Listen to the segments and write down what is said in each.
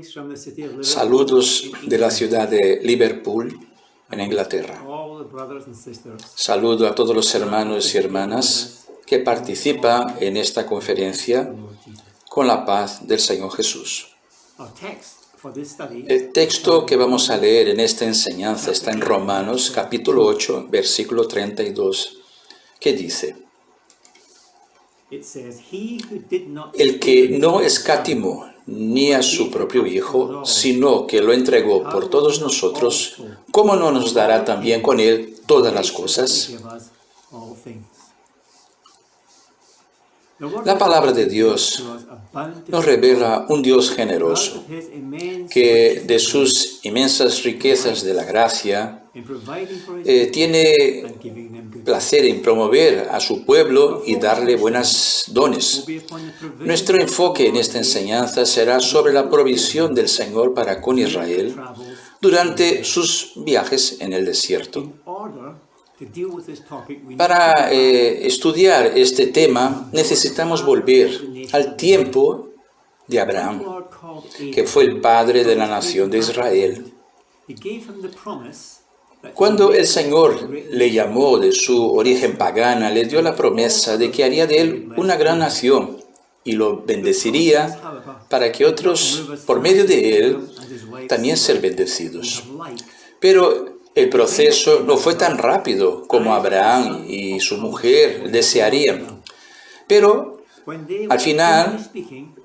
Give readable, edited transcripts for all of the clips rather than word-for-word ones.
Greetings from the city of Liverpool. Saludos de la ciudad de Liverpool, en Inglaterra. All the brothers and sisters. Saludo a todos los hermanos y hermanas que participan en esta conferencia con la paz del Señor Jesús. Our text for this study El texto que vamos a leer en esta enseñanza está en Romanos capítulo 8, versículo 32, que dice: it says, "He who did not El que no escatimó ni a su propio Hijo, sino que lo entregó por todos nosotros, ¿cómo no nos dará también con Él todas las cosas?" give us all things." La palabra de Dios nos revela un Dios generoso, que de sus inmensas riquezas de la gracia tiene placer en promover a su pueblo y darle buenos dones. Nuestro enfoque en esta enseñanza será sobre la provisión del Señor para con Israel durante sus viajes en el desierto. Para estudiar este tema necesitamos volver al tiempo de Abraham, que fue el padre de la nación de Israel. Cuando el Señor le llamó de su origen pagana, le dio la promesa de que haría de él una gran nación y lo bendeciría para que otros, por medio de él, también ser bendecidos. Pero el proceso no fue tan rápido como Abraham y su mujer desearían. Pero al final,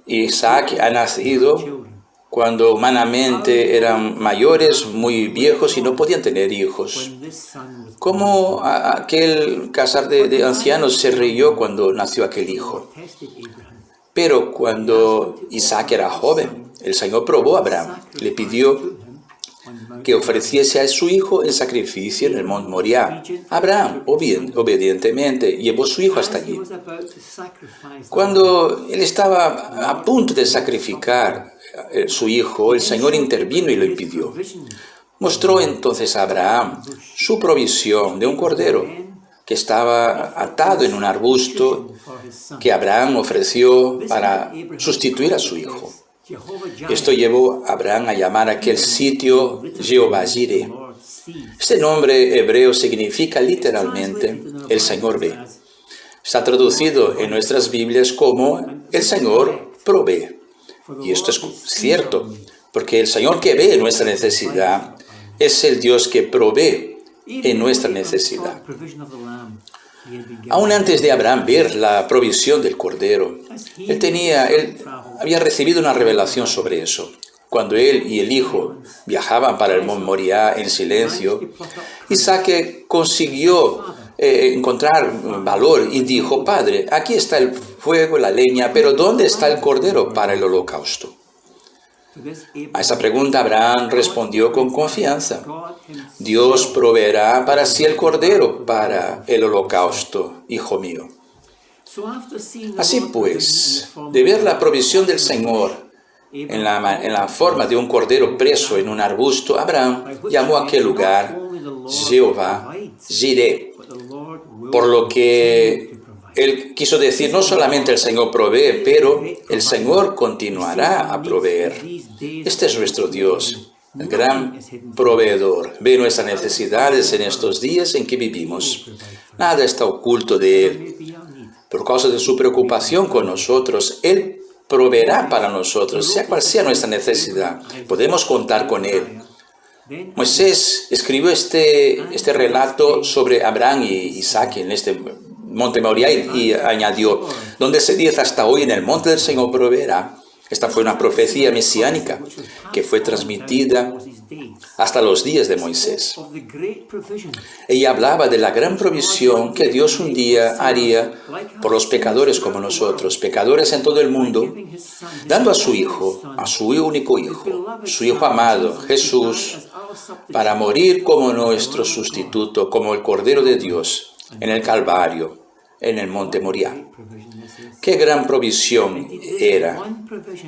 Isaac ha nacido cuando humanamente eran mayores, muy viejos y no podían tener hijos. Como aquel casar de ancianos se rió cuando nació aquel hijo. Pero cuando Isaac era joven, el Señor probó a Abraham. Le pidió que ofreciese a su hijo en sacrificio en el monte Moriah. Abraham, obedientemente, llevó su hijo hasta allí. Cuando él estaba a punto de sacrificar su hijo, el Señor intervino y lo impidió. Mostró entonces a Abraham su provisión de un cordero que estaba atado en un arbusto que Abraham ofreció para sustituir a su hijo. Esto llevó a Abraham a llamar a aquel sitio Jehová Jireh. Este nombre hebreo significa literalmente el Señor ve. Está traducido en nuestras Biblias como el Señor provee. Y esto es cierto, porque el Señor que ve nuestra necesidad es el Dios que provee en nuestra necesidad. Aún antes de Abraham ver la provisión del Cordero, él había recibido una revelación sobre eso. Cuando él y el hijo viajaban para el monte Moriah en silencio, Isaac consiguió encontrar valor y dijo: "Padre, aquí está el fuego, la leña, pero ¿dónde está el Cordero para el holocausto?" A esa pregunta Abraham respondió con confianza: "Dios proveerá para sí el Cordero para el holocausto, hijo mío." Así pues, de ver la provisión del Señor en la forma de un cordero preso en un arbusto, Abraham llamó a aquel lugar Jehová Jireh, por lo que él quiso decir: no solamente el Señor provee, pero el Señor continuará a proveer. Este es nuestro Dios, el gran proveedor. Ve nuestras necesidades en estos días en que vivimos. Nada está oculto de Él. Por causa de su preocupación con nosotros, Él proveerá para nosotros, sea cual sea nuestra necesidad. Podemos contar con Él. Moisés escribió este relato sobre Abraham y Isaac en este monte Moriah y añadió: donde se dice hasta hoy, en el monte del Señor proveerá. Esta fue una profecía mesiánica que fue transmitida hasta los días de Moisés. Ella hablaba de la gran provisión que Dios un día haría por los pecadores como nosotros, pecadores en todo el mundo, dando a su Hijo, a su único Hijo, su Hijo amado, Jesús, para morir como nuestro sustituto, como el Cordero de Dios, en el Calvario, en el monte Moriah. ¡Qué gran provisión era!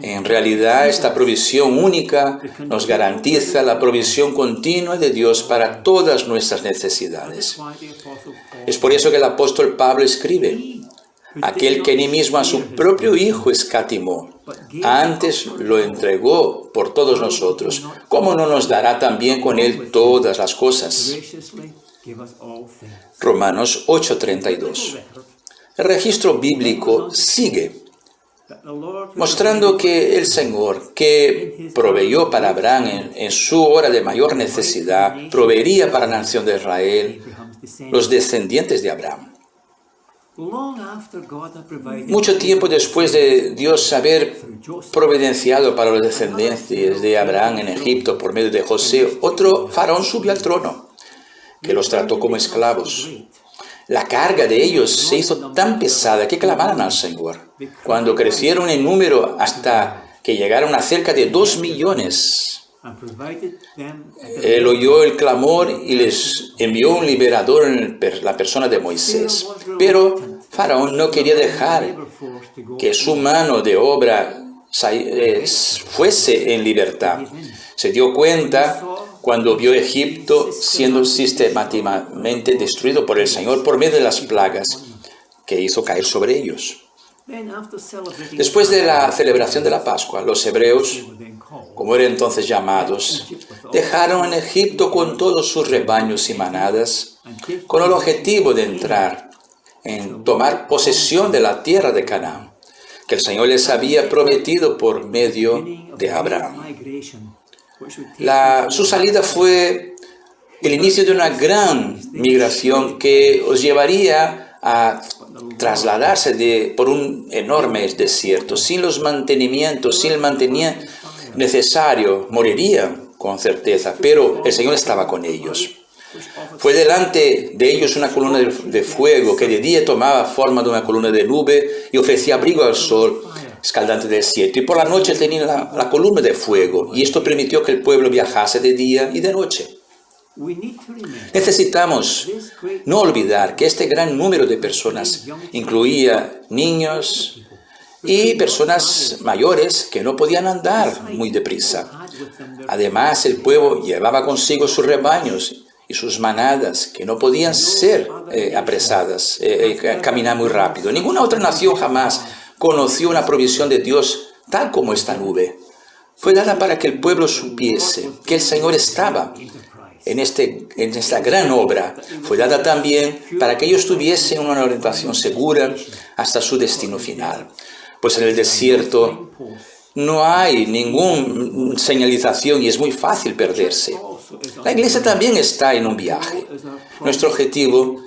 En realidad, esta provisión única nos garantiza la provisión continua de Dios para todas nuestras necesidades. Es por eso que el apóstol Pablo escribe: aquel que ni mismo a su propio Hijo escatimó, antes lo entregó por todos nosotros, ¿cómo no nos dará también con Él todas las cosas? Romanos 8:32. El registro bíblico sigue mostrando que el Señor, que proveyó para Abraham en su hora de mayor necesidad, proveería para la nación de Israel, los descendientes de Abraham. Mucho tiempo después de Dios haber providenciado para los descendientes de Abraham en Egipto por medio de José, otro faraón subió al trono, que los trató como esclavos. La carga de ellos se hizo tan pesada que clamaron al Señor. Cuando crecieron en número hasta que llegaron a cerca de 2 millones, Él oyó el clamor y les envió un liberador en la persona de Moisés. Pero Faraón no quería dejar que su mano de obra fuese en libertad. Se dio cuenta cuando vio Egipto siendo sistemáticamente destruido por el Señor por medio de las plagas que hizo caer sobre ellos. Después de la celebración de la Pascua, los hebreos, como eran entonces llamados, dejaron en Egipto con todos sus rebaños y manadas, con el objetivo de entrar en tomar posesión de la tierra de Canaán, que el Señor les había prometido por medio de Abraham. Su salida fue el inicio de una gran migración que os llevaría a trasladarse por un enorme desierto. Sin los mantenimientos, sin el mantenimiento necesario, morirían con certeza, pero el Señor estaba con ellos. Fue delante de ellos una columna de fuego que de día tomaba forma de una columna de nube y ofrecía abrigo al sol escaldante del desierto, y por la noche tenía la columna de fuego, y esto permitió que el pueblo viajase de día y de noche. Necesitamos no olvidar que este gran número de personas incluía niños y personas mayores que no podían andar muy deprisa. Además, el pueblo llevaba consigo sus rebaños y sus manadas que no podían ser apresadas, caminar muy rápido. Ninguna otra nación jamás conoció una provisión de Dios tal como esta nube. Fue dada para que el pueblo supiese que el Señor estaba en esta gran obra. Fue dada también para que ellos tuviesen una orientación segura hasta su destino final. Pues en el desierto no hay ninguna señalización y es muy fácil perderse. La iglesia también está en un viaje. Nuestro objetivo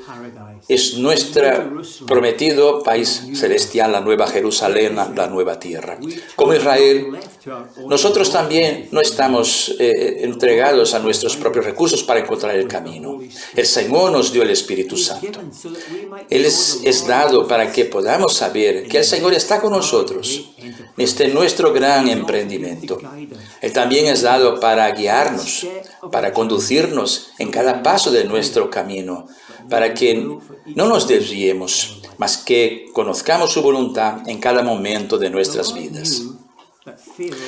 es nuestro prometido país celestial, la nueva Jerusalén, la nueva tierra. Como Israel, nosotros también no estamos entregados a nuestros propios recursos para encontrar el camino. El Señor nos dio el Espíritu Santo. Él es dado para que podamos saber que el Señor está con nosotros en nuestro gran emprendimiento. Él también es dado para guiarnos, para conducirnos en cada paso de nuestro camino, para que no nos desviemos, mas que conozcamos su voluntad en cada momento de nuestras vidas.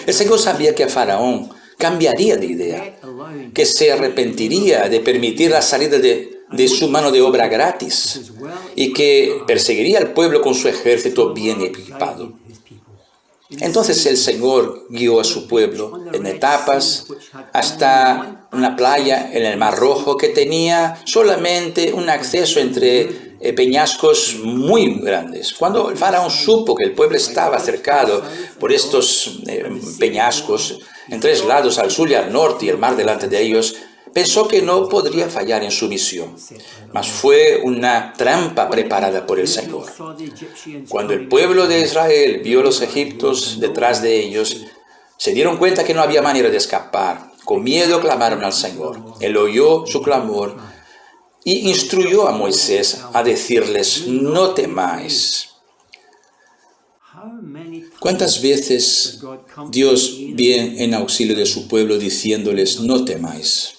El Señor sabía que Faraón cambiaría de idea, que se arrepentiría de permitir la salida de su mano de obra gratis y que perseguiría al pueblo con su ejército bien equipado. Entonces el Señor guió a su pueblo en etapas hasta una playa en el Mar Rojo que tenía solamente un acceso entre peñascos muy grandes. Cuando el faraón supo que el pueblo estaba cercado por estos peñascos, en 3 lados, al sur y al norte, y el mar delante de ellos, pensó que no podría fallar en su misión, mas fue una trampa preparada por el Señor. Cuando el pueblo de Israel vio a los egipcios detrás de ellos, se dieron cuenta que no había manera de escapar. Con miedo clamaron al Señor. Él oyó su clamor y instruyó a Moisés a decirles: no temáis. ¿Cuántas veces Dios viene en auxilio de su pueblo diciéndoles: no temáis?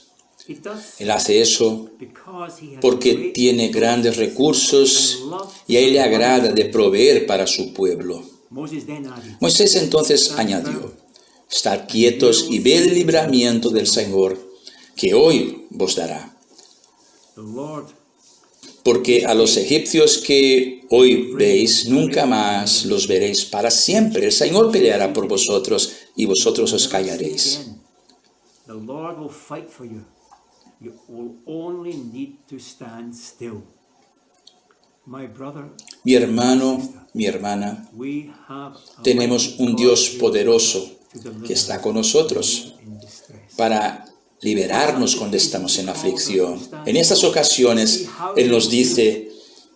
Él hace eso porque tiene grandes recursos y a Él le agrada de proveer para su pueblo. Moisés entonces añadió: estad quietos y ved el libramiento del Señor, que hoy vos dará. porque a los egipcios que hoy veis, nunca más los veréis para siempre. El Señor peleará por vosotros y vosotros os callaréis. The Lord will fight for you. You will only need to stand still. My brother, Mi hermano, mi hermana, we have a tenemos un Dios poderoso que está con nosotros in distress. para liberarnos cuando estamos en aflicción. En estas ocasiones, Él nos dice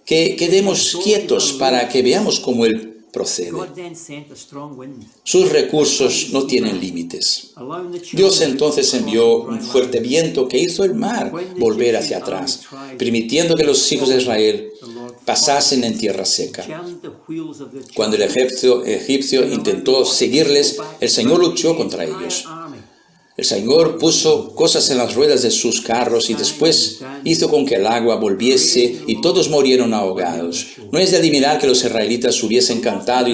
que quedemos quietos para que veamos cómo Él procede. God then sent a strong wind, Sus recursos no tienen límites. allowing the Dios children entonces envió un fuerte viento que hizo el mar volver hacia atrás, permitiendo que los hijos de Israel pasasen en tierra seca. jammed the wheels of the Cuando el ejército egipcio intentó seguirles, el Señor luchó contra ellos. army. El Señor puso cosas en las ruedas de sus carros y después hizo con que el agua volviese y todos murieron ahogados. No es de adivinar que los israelitas hubiesen cantado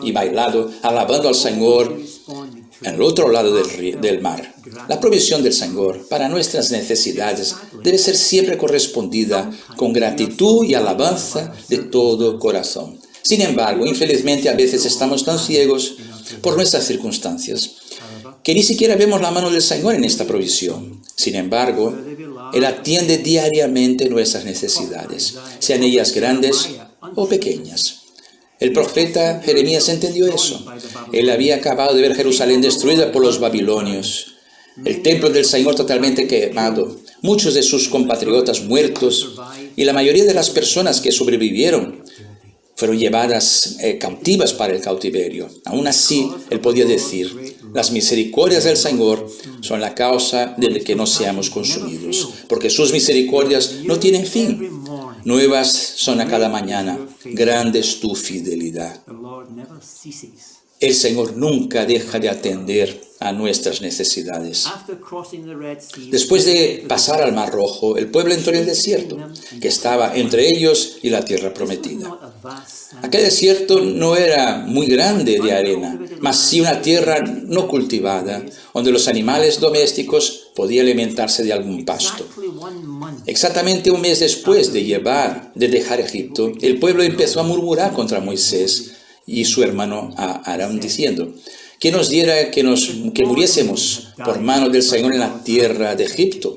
y bailado, alabando al Señor en el otro lado del mar. La provisión del Señor para nuestras necesidades debe ser siempre correspondida con gratitud y alabanza de todo corazón. Sin embargo, infelizmente a veces estamos tan ciegos por nuestras circunstancias que ni siquiera vemos la mano del Señor en esta provisión. Sin embargo, Él atiende diariamente nuestras necesidades, sean ellas grandes o pequeñas. El profeta Jeremías entendió eso. Él había acabado de ver Jerusalén destruida por los babilonios, el templo del Señor totalmente quemado, muchos de sus compatriotas muertos y la mayoría de las personas que sobrevivieron fueron llevadas cautivas para el cautiverio. Aún así, él podía decir, las misericordias del Señor son la causa de que no seamos consumidos, porque sus misericordias no tienen fin. Nuevas son a cada mañana, grande es tu fidelidad. The Lord never ceases. El Señor nunca deja de atender a nuestras necesidades. After crossing the Red Sea, Después de pasar al Mar Rojo, el pueblo entró en el desierto, que estaba entre ellos y la tierra prometida. not a vast sand, Aquel desierto no era muy grande de arena, mas sí una tierra no cultivada, donde los animales domésticos podían alimentarse de algún pasto. exactly 1 month. Exactamente un mes después de dejar Egipto, el pueblo empezó a murmurar contra Moisés y su hermano Aarón, diciendo, que nos diera que muriésemos por mano del Señor en la tierra de Egipto.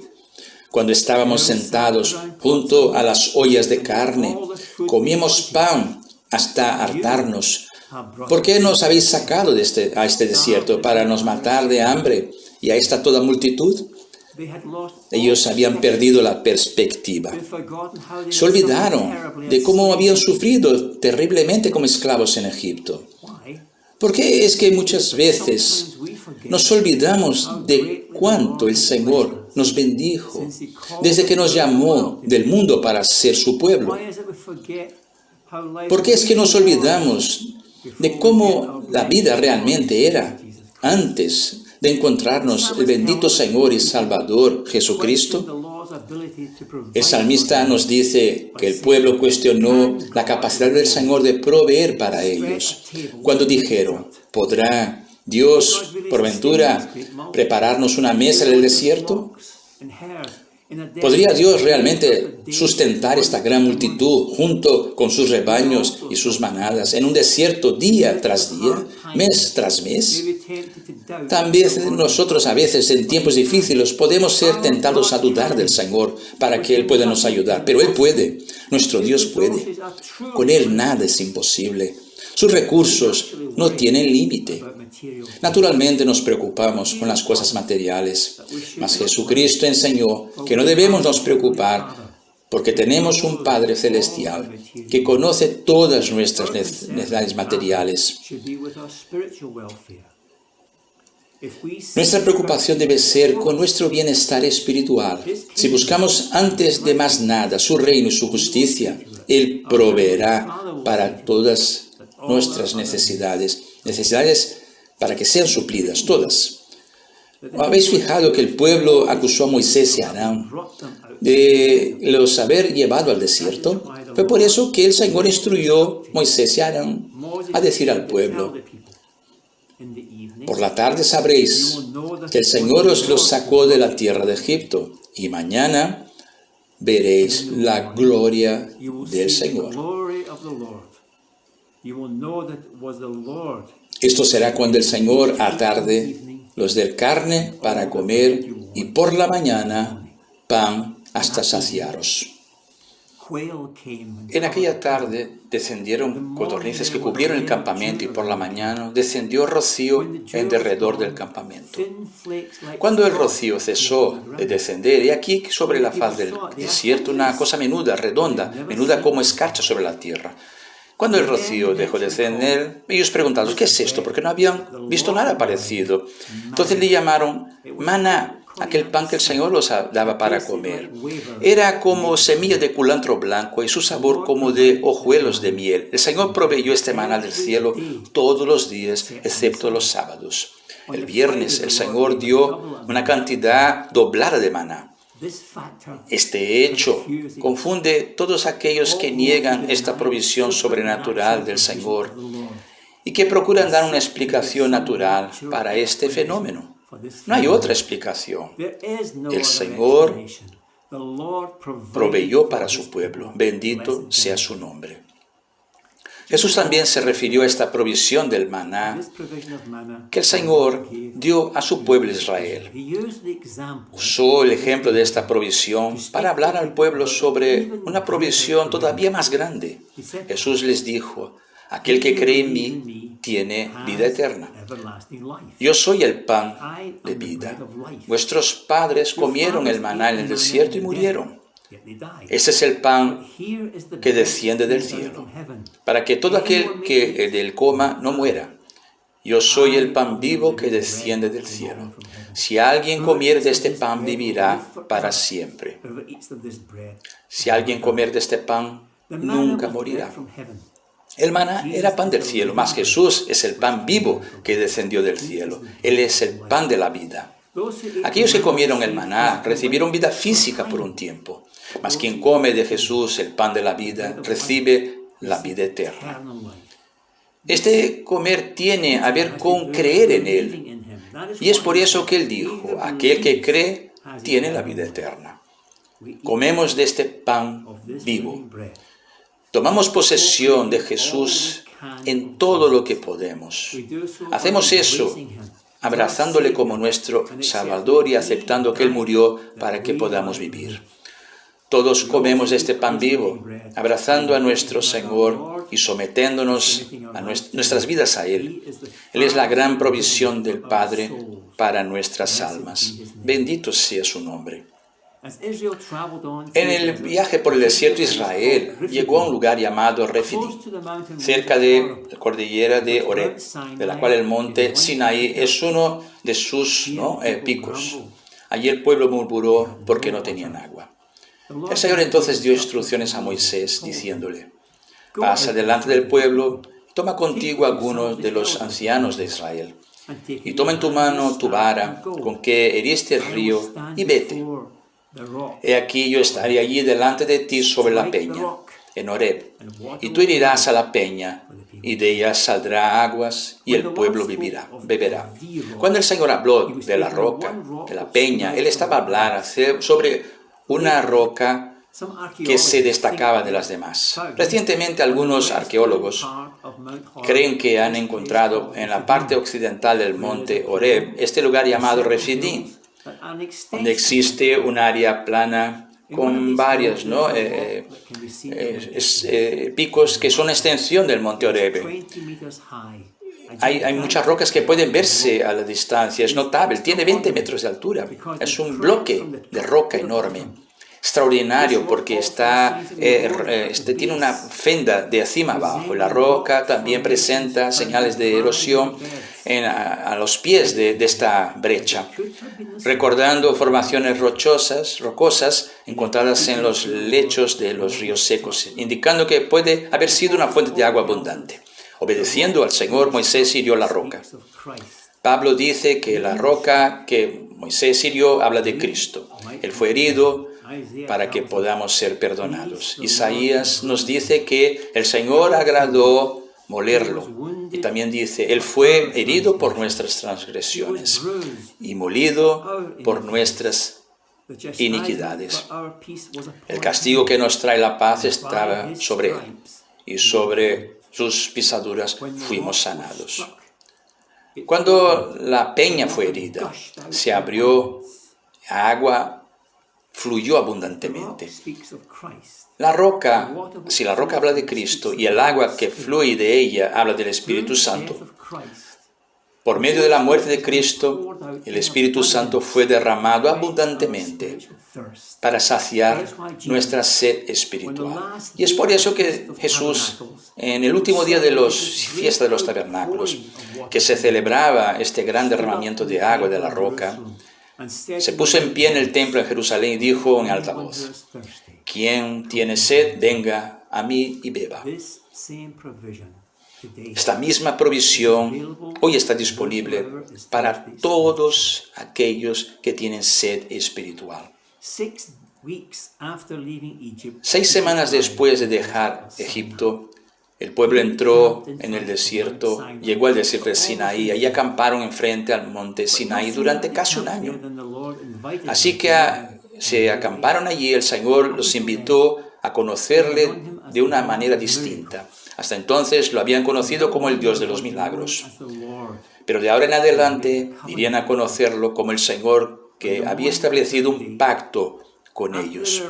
Cuando estábamos sentados junto a las ollas de carne, comíamos pan hasta hartarnos. ¿Por qué nos habéis sacado a este desierto para nos matar de hambre y a esta toda multitud? They had lost Ellos habían perdido la perspectiva. They'd forgotten how they Se had olvidaron suffered terribly de as cómo slaves. habían sufrido terriblemente como esclavos en Egipto. Why? ¿Por qué es que muchas veces Sometimes we forget nos olvidamos de cuánto el Señor nos bendijo desde que nos llamó del mundo para ser su pueblo? Why is it we forget how life ¿Por qué es que nos really olvidamos was de before cómo we get our la vida realmente era antes de encontrarnos el bendito Señor y Salvador Jesucristo? the Lord's ability to provide El salmista nos dice que el pueblo cuestionó la capacidad del Señor de proveer para ellos. Cuando dijeron, ¿podrá Dios, por ventura, prepararnos una mesa en el desierto? and hares in a desert ¿Podría Dios realmente sustentar esta gran multitud junto con sus rebaños y sus manadas en un desierto día tras día, mes tras mes? may be tempted to doubt También nosotros a veces en tiempos difíciles podemos ser tentados a dudar del Señor para que Él pueda nos ayudar, pero Él puede, nuestro Dios puede. Con Él nada es imposible. Sus recursos no tienen límite. about material. Naturalmente nos preocupamos con las cosas materiales, mas Jesucristo enseñó que no debemos nos preocupar porque tenemos un Padre Celestial que conoce todas nuestras necesidades materiales. Should be with our spiritual welfare. If we seek Nuestra preocupación debe ser con nuestro bienestar espiritual. Si buscamos antes de más nada su reino y su justicia, Él proveerá para todas nuestras necesidades para que sean suplidas todas. ¿Habéis fijado que el pueblo acusó a Moisés y a Aarón de los haber llevado al desierto? Fue por eso que el Señor instruyó a Moisés y a Aarón a decir al pueblo, por la tarde sabréis que el Señor os los sacó de la tierra de Egipto, y mañana veréis la gloria You will del see the Señor. glory of the Lord. You will know that it was the Lord. Esto será cuando el Señor atarde los del carne para comer y por la mañana pan hasta saciaros. Quail came and En aquella tarde descendieron codornices que cubrieron el campamento y por la mañana descendió rocío en derredor del campamento. thin flakes like Cuando el rocío cesó de descender, he aquí que sobre la faz del desierto una cosa menuda, redonda, menuda como escarcha sobre la tierra. Cuando el rocío dejó de descender, ellos preguntaron, ¿qué es esto? Porque no habían visto nada parecido. Entonces le llamaron maná, aquel pan que el Señor los daba para comer. Era como semilla de culantro blanco y su sabor como de hojuelos de miel. El Señor proveyó este maná del cielo todos los días, excepto los sábados. El viernes el Señor dio una cantidad doblada de maná. this factor. Este hecho confunde todos aquellos que niegan esta provisión sobrenatural del Señor y que procuran dar una explicación natural para este fenómeno. No hay otra explicación. There is no El other Señor explanation. The Lord Proveyó para su pueblo. Bendito sea su nombre. Jesús también se refirió a esta provisión del maná This provision of manna que el Señor dio a su pueblo Israel. He used the example Usó el ejemplo de esta provisión para hablar al pueblo sobre una provisión todavía más grande. Jesús les dijo, aquel que cree en mí tiene vida eterna. everlasting life. Yo soy el pan de vida. Vuestros padres comieron el maná en el desierto y murieron. Yet they died. Ese es el pan Here is the que bread desciende del that came down cielo, from heaven. para que todo aquel que del coma no muera. Yo soy el pan vivo que desciende del cielo. Si alguien comiere de este pan, vivirá para siempre. Whoever eats of this bread, Si alguien comiere de este pan, the manna nunca was morirá. bread from heaven. El maná era pan del cielo, mas Jesús es el pan vivo que descendió del cielo. Él es el pan de la vida. Those who ate Aquellos que the manna comieron el received maná physical recibieron vida life física for por time. un tiempo, mas quien come de Jesús, el pan de la vida, recibe la vida eterna. Eternal life. Este comer tiene a ver con creer en Él, Believing in him. That is y es why por eso que Él dijo, aquel que cree tiene la vida eterna. we eat Comemos de este pan of this vivo. living bread. Tomamos posesión de Jesús en todo lo que podemos. We do so Hacemos by eso embracing him. abrazándole como nuestro Salvador y aceptando que Él murió para que podamos vivir. Todos comemos de este pan vivo, abrazando a nuestro Señor y sometiéndonos a nuestras vidas a Él. Él es la gran provisión del Padre para nuestras almas. Bendito sea su nombre. As Israel traveled on En el viaje por el desierto de Israel, llegó a un lugar llamado Refidim, close to the mountain cerca de la cordillera de Oreb, de la cual el monte Sinaí es uno de sus picos. Allí el pueblo murmuró porque no tenían agua. El Señor entonces dio instrucciones a Moisés, diciéndole, pasa delante del pueblo, toma contigo a algunos de los ancianos de Israel, y toma en tu mano tu vara con que heriste el río, y vete. He aquí yo estaré allí delante de ti sobre la peña, en Oreb, y tú herirás a la peña, y de ella saldrá aguas, y el pueblo beberá. Cuando el Señor habló de la roca, de la peña, Él estaba hablando sobre una roca que se destacaba de las demás. Recientemente algunos arqueólogos creen que han encontrado en la parte occidental del monte Oreb este lugar llamado Refidim, donde existe un área plana con varios picos que son extensión del monte Oreb. Hay muchas rocas que pueden verse a la distancia, es notable, tiene 20 metros de altura, es un bloque de roca enorme. Extraordinario porque tiene una fenda de encima abajo. La roca también presenta señales de erosión a los pies de esta brecha, recordando formaciones rocosas encontradas en los lechos de los ríos secos, indicando que puede haber sido una fuente de agua abundante. Obedeciendo al Señor, Moisés hirió la roca. Pablo dice que la roca que Moisés hirió habla de Cristo. Él fue herido para que podamos ser perdonados. Isaías nos dice que el Señor agradó molerlo. Y también dice, Él fue herido por nuestras transgresiones y molido por nuestras iniquidades. El castigo que nos trae la paz estaba sobre él, y sobre sus pisaduras fuimos sanados. Cuando la peña fue herida, se abrió, agua fluyó abundantemente. La roca, si la roca habla de Cristo y el agua que fluye de ella habla del Espíritu Santo, por medio de la muerte de Cristo, el Espíritu Santo fue derramado abundantemente para saciar nuestra sed espiritual. Y es por eso que Jesús, en el último día de la fiesta de los tabernáculos, que se celebraba este gran derramamiento de agua de la roca, se puso en pie en el templo en Jerusalén y dijo en alta voz: «Quien tiene sed, venga a mí y beba». Esta misma provisión hoy está disponible para todos aquellos que tienen sed espiritual. 6 semanas después de dejar Egipto, el pueblo entró en el desierto, llegó al desierto de Sinaí, y acamparon enfrente al monte Sinaí durante casi un año. Así que se acamparon allí, el Señor los invitó a conocerle de una manera distinta. Hasta entonces lo habían conocido como el Dios de los milagros. Pero de ahora en adelante irían a conocerlo como el Señor que había establecido un pacto con ellos.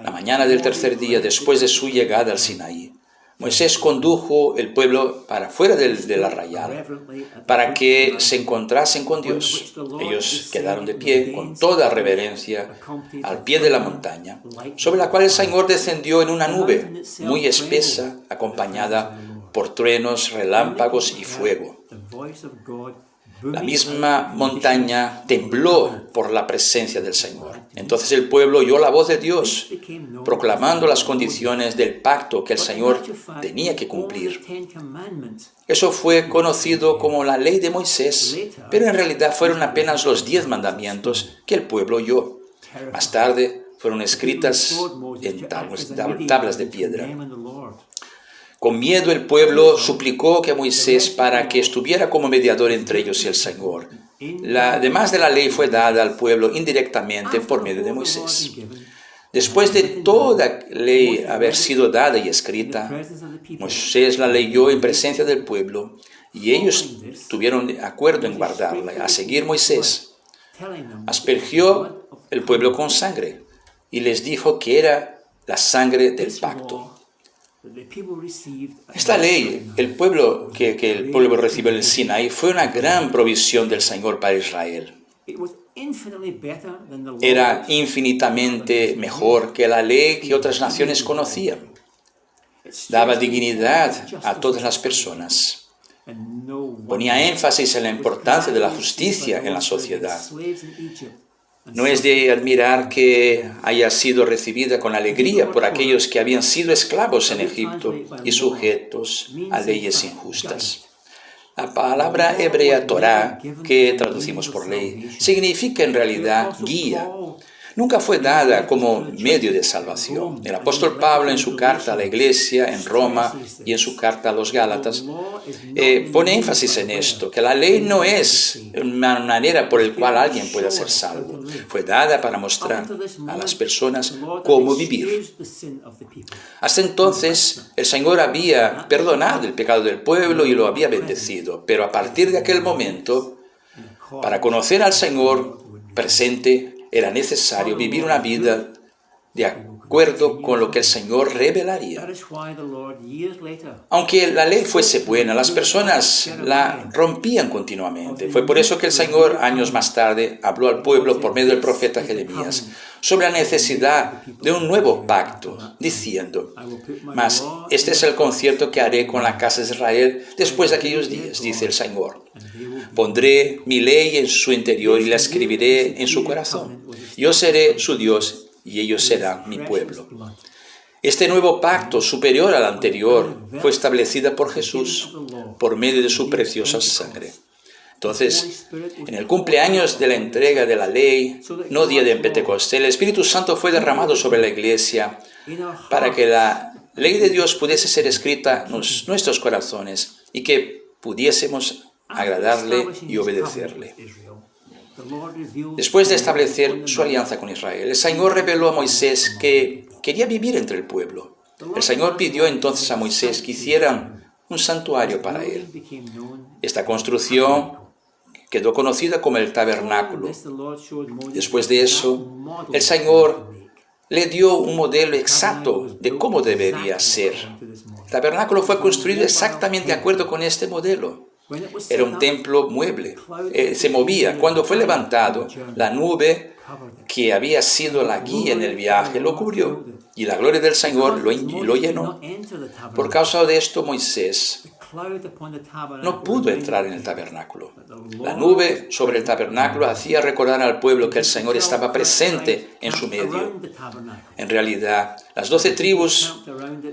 La mañana del tercer día, después de su llegada al Sinaí, Moisés condujo el pueblo para fuera del arrayal para que se encontrasen con Dios. Ellos quedaron de pie con toda reverencia al pie de la montaña, sobre la cual el Señor descendió en una nube muy espesa, acompañada por truenos, relámpagos y fuego. La misma montaña tembló por la presencia del Señor. Entonces el pueblo oyó la voz de Dios, proclamando las condiciones del pacto que el Señor tenía que cumplir. Eso fue conocido como la ley de Moisés, pero en realidad fueron apenas los 10 mandamientos que el pueblo oyó. Más tarde fueron escritas en tablas de piedra. Con miedo el pueblo suplicó a Moisés para que estuviera como mediador entre ellos y el Señor. Además de la ley fue dada al pueblo indirectamente por medio de Moisés. Después de toda ley haber sido dada y escrita, Moisés la leyó en presencia del pueblo y ellos tuvieron acuerdo en guardarla, a seguir Moisés. Aspergió el pueblo con sangre y les dijo que era la sangre del pacto. Esta ley, el pueblo que el pueblo recibió en el Sinaí, fue una gran provisión del Señor para Israel. Era infinitamente mejor que la ley que otras naciones conocían. Daba dignidad a todas las personas. Ponía énfasis en la importancia de la justicia en la sociedad. No es de admirar que haya sido recibida con alegría por aquellos que habían sido esclavos en Egipto y sujetos a leyes injustas. La palabra hebrea Torá, que traducimos por ley, significa en realidad guía. Nunca fue dada como medio de salvación. El apóstol Pablo en su carta a la iglesia en Roma y en su carta a los Gálatas pone énfasis en esto, que la ley no es una manera por la cual alguien pueda ser salvo. Fue dada para mostrar a las personas cómo vivir. Hasta entonces el Señor había perdonado el pecado del pueblo y lo había bendecido, pero a partir de aquel momento, para conocer al Señor presente, era necesario vivir una vida de acuerdo con lo que el Señor revelaría. Aunque la ley fuese buena, las personas la rompían continuamente. Fue por eso que el Señor, años más tarde, habló al pueblo por medio del profeta Jeremías sobre la necesidad de un nuevo pacto, diciendo: «Mas este es el concierto que haré con la casa de Israel después de aquellos días, dice el Señor. Pondré mi ley en su interior y la escribiré en su corazón. Yo seré su Dios y ellos serán mi pueblo». Este nuevo pacto, superior al anterior, fue establecida por Jesús por medio de su preciosa sangre. Entonces, en el cumpleaños de la entrega de la ley, no día de Pentecostés, el Espíritu Santo fue derramado sobre la iglesia para que la ley de Dios pudiese ser escrita en nuestros corazones y que pudiésemos agradarle y obedecerle. Después de establecer su alianza con Israel, el Señor reveló a Moisés que quería vivir entre el pueblo. El Señor pidió entonces a Moisés que hicieran un santuario para él. Esta construcción quedó conocida como el tabernáculo. Después de eso, el Señor le dio un modelo exacto de cómo debería ser. El tabernáculo fue construido exactamente de acuerdo con este modelo. Era un templo mueble. Se movía. Cuando fue levantado, la nube que había sido la guía en el viaje lo cubrió y la gloria del Señor lo llenó. Por causa de esto, Moisés no pudo entrar en el tabernáculo. La nube sobre el tabernáculo hacía recordar al pueblo que el Señor estaba presente en su medio. En realidad, las 12 tribus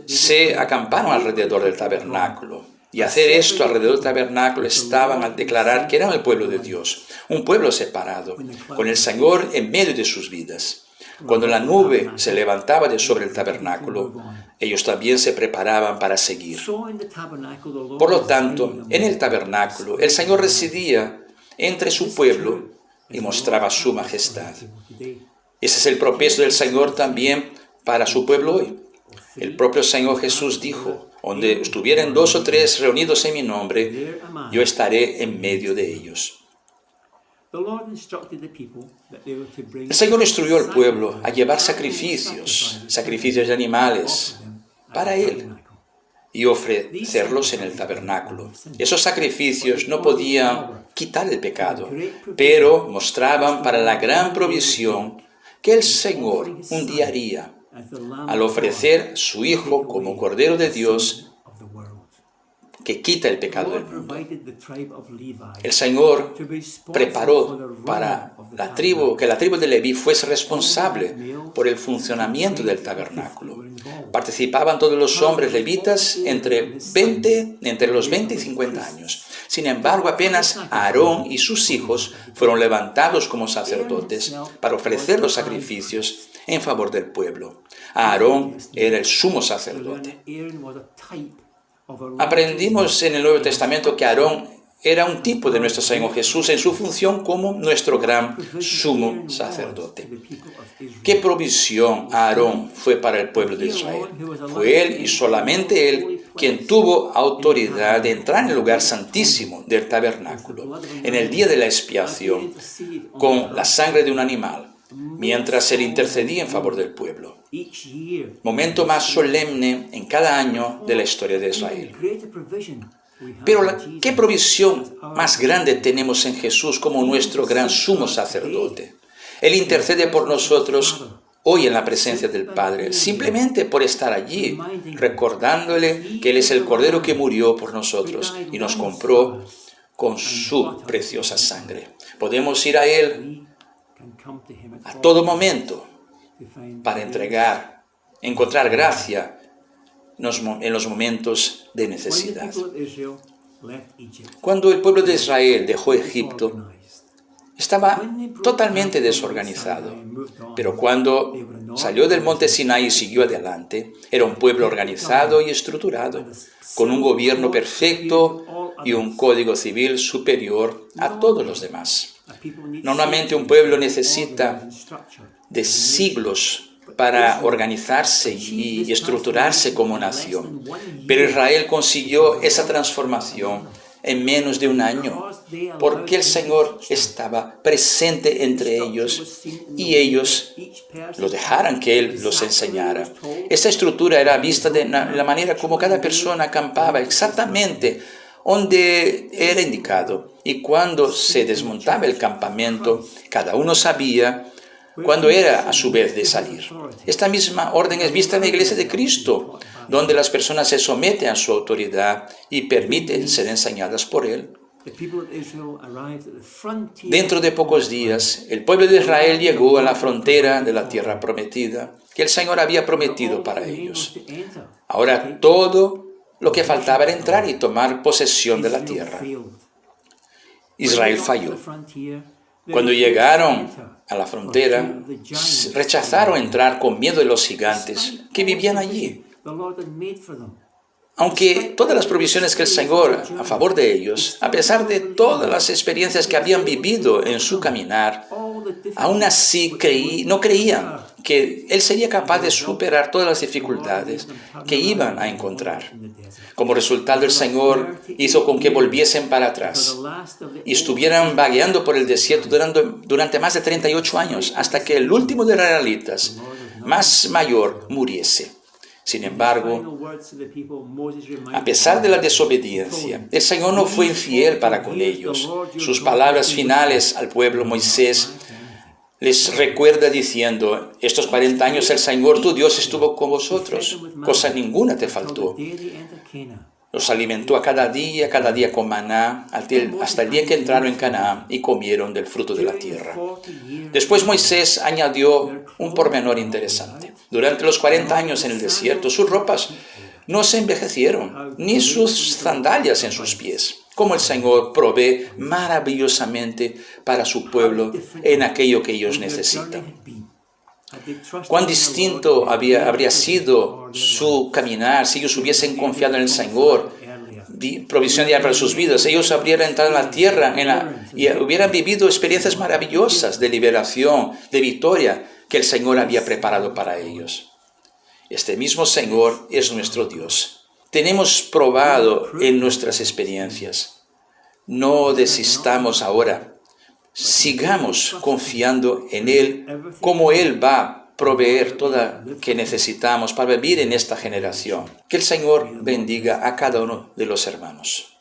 se acamparon alrededor del tabernáculo. Y hacer esto alrededor del tabernáculo estaban a declarar que eran el pueblo de Dios, un pueblo separado, con el Señor en medio de sus vidas. Cuando la nube se levantaba de sobre el tabernáculo, ellos también se preparaban para seguir. Por lo tanto, en el tabernáculo, el Señor residía entre su pueblo y mostraba su majestad. Ese es el propósito del Señor también para su pueblo hoy. El propio Señor Jesús dijo: donde estuvieren 2 o 3 reunidos en mi nombre, yo estaré en medio de ellos. El Señor instruyó al pueblo a llevar sacrificios de animales para Él y ofrecerlos en el tabernáculo. Esos sacrificios no podían quitar el pecado, pero mostraban para la gran provisión que el Señor un día haría al ofrecer su Hijo como Cordero de Dios que quita el pecado del mundo. El Señor preparó para que la tribu de Leví fuese responsable por el funcionamiento del tabernáculo. Participaban todos los hombres levitas entre los 20 y 50 años. Sin embargo, apenas Aarón y sus hijos fueron levantados como sacerdotes para ofrecer los sacrificios en favor del pueblo. Aarón era el sumo sacerdote. Aprendimos en el Nuevo Testamento que Aarón era un tipo de nuestro Señor Jesús en su función como nuestro gran sumo sacerdote. ¿Qué provisión Aarón fue para el pueblo de Israel? Fue él y solamente él quien tuvo autoridad de entrar en el lugar santísimo del tabernáculo en el día de la expiación con la sangre de un animal, mientras él intercedía en favor del pueblo. Momento más solemne en cada año de la historia de Israel. Pero ¿qué provisión más grande tenemos en Jesús como nuestro gran sumo sacerdote? Él intercede por nosotros hoy en la presencia del Padre, simplemente por estar allí, recordándole que Él es el Cordero que murió por nosotros y nos compró con su preciosa sangre. Podemos ir a Él a todo momento para encontrar gracia en los momentos de necesidad. Cuando el pueblo de Israel dejó Egipto, estaba totalmente desorganizado, pero cuando salió del monte Sinaí y siguió adelante, era un pueblo organizado y estructurado, con un gobierno perfecto y un código civil superior a todos los demás. Normalmente un pueblo necesita de siglos para organizarse y estructurarse como nación. Pero Israel consiguió esa transformación en menos de un año, porque el Señor estaba presente entre ellos y ellos lo dejaran que Él los enseñara. Esta estructura era vista de la manera como cada persona acampaba exactamente donde era indicado. Y cuando se desmontaba el campamento, cada uno sabía cuándo era a su vez de salir. Esta misma orden es vista en la Iglesia de Cristo, donde las personas se someten a su autoridad y permiten ser enseñadas por Él. Dentro de pocos días, el pueblo de Israel llegó a la frontera de la tierra prometida, que el Señor había prometido para ellos. Ahora todo lo que faltaba era entrar y tomar posesión de la tierra. Israel falló. Cuando llegaron a la frontera, rechazaron entrar con miedo de los gigantes que vivían allí. Aunque todas las provisiones que el Señor a favor de ellos, a pesar de todas las experiencias que habían vivido en su caminar, aún así no creían que Él sería capaz de superar todas las dificultades que iban a encontrar. Como resultado, el Señor hizo con que volviesen para atrás y estuvieran vagueando por el desierto durante más de 38 años, hasta que el último de los israelitas, más mayor, muriese. Sin embargo, a pesar de la desobediencia, el Señor no fue infiel para con ellos. Sus palabras finales al pueblo, Moisés les recuerda diciendo: estos 40 años el Señor tu Dios estuvo con vosotros, cosa ninguna te faltó. Los alimentó a cada día con maná, hasta el día que entraron en Canaán y comieron del fruto de la tierra. Después Moisés añadió un pormenor interesante. Durante los 40 años en el desierto, sus ropas no se envejecieron, ni sus sandalias en sus pies, como el Señor provee maravillosamente para su pueblo en aquello que ellos necesitan. Cuán distinto habría sido su caminar si ellos hubiesen confiado en el Señor, provisión diaria para sus vidas. Ellos habrían entrado en la tierra y hubieran vivido experiencias maravillosas de liberación, de victoria que el Señor había preparado para ellos. Este mismo Señor es nuestro Dios. Tenemos probado en nuestras experiencias. No desistamos ahora. Sigamos confiando en Él, como Él va a proveer todo lo que necesitamos para vivir en esta generación. Que el Señor bendiga a cada uno de los hermanos.